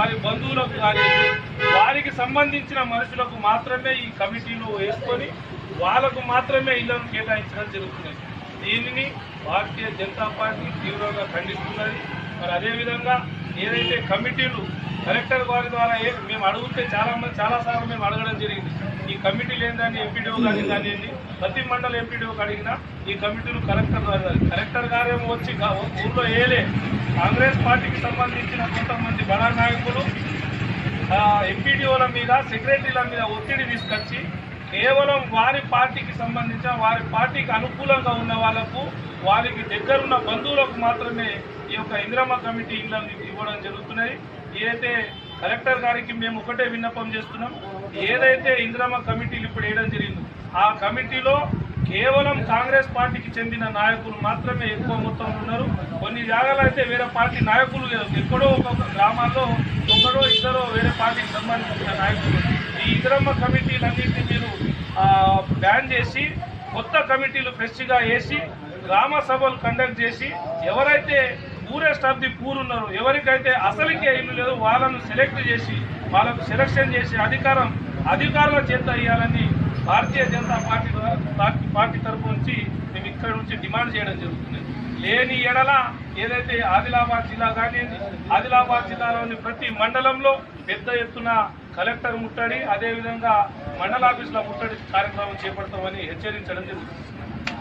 వారి బంధువులకు కానివ్వండి వారికి సంబంధించిన మనుషులకు మాత్రమే ఈ కమిటీలో వేసుకొని వాళ్ళకు మాత్రమే ఇళ్లను కేటాయించడం జరుగుతున్నది. దీనిని భారతీయ జనతా పార్టీ తీవ్రంగా ఖండిస్తున్నది. మరి అదేవిధంగా ఏదైతే కమిటీలు కలెక్టర్ గారి ద్వారా మేము అడిగితే చాలాసార్లు మేము అడగడం జరిగింది. ఈ కమిటీలు ఏందని ఎంపీడీఓ గారిని కానివ్వండి ప్రతి మండల ఎంపీడీఓకి అడిగినా ఈ కమిటీలు కలెక్టర్ గారేమో వచ్చి ఊళ్ళో ఏలే కాంగ్రెస్ పార్టీకి సంబంధించిన కొంతమంది బడా నాయకులు ఎంపీడీఓల మీద సెక్రటరీల మీద ఒత్తిడి తీసుకొచ్చి కేవలం వారి పార్టీకి సంబంధించిన వారి పార్టీకి అనుకూలంగా ఉన్న వాళ్లకు వారికి దగ్గరున్న బంధువులకు మాత్రమే ఈ యొక్క ఇందిరమ్మ కమిటీ ఇళ్లను ఇవ్వడం జరుగుతున్నది. ఏదైతే కలెక్టర్ గారికి మేము ఒకటే విన్నపం చేస్తున్నాం, ఏదైతే ఇందిరమ్మ కమిటీలు ఇప్పుడు వేయడం జరిగిందో ఆ కమిటీలో కేవలం కాంగ్రెస్ పార్టీకి చెందిన నాయకులు మాత్రమే ఎక్కువ మొత్తంలో ఉన్నారు. కొన్ని జాగాలో అయితే వేరే పార్టీ నాయకులు ఎక్కడో ఒక్కొక్క గ్రామాల్లో ఒకరో ఇద్దరో వేరే పార్టీకి సంబంధించిన నాయకులు. ఈ ఇందిరమ్మ కమిటీలన్నింటినీ మీరు బ్యాన్ చేసి కొత్త కమిటీలు ఫ్రెష్గా వేసి గ్రామ సభలు కండక్ట్ చేసి ఎవరైతే పూరెస్ట్ ఆఫ్ ది పూర్ ఉన్నారో ఎవరికైతే అసలుకే ఇల్లు లేదో వాళ్ళను సెలెక్ట్ చేసి వాళ్ళకు సెలక్షన్ చేసి అధికారుల చేత ఇవ్వాలని భారతీయ జనతా పార్టీ తరఫు నుంచి మేము ఇక్కడ నుంచి డిమాండ్ చేయడం జరుగుతుంది. లేని ఎడల ఏదైతే ఆదిలాబాద్ జిల్లా కానివ్వండి ఆదిలాబాద్ జిల్లాలోని ప్రతి మండలంలో పెద్ద ఎత్తున కలెక్టర్ ముట్టడి అదేవిధంగా మండల ఆఫీసుల ముట్టడి కార్యక్రమం చేపడతామని హెచ్చరించడం జరుగుతుంది.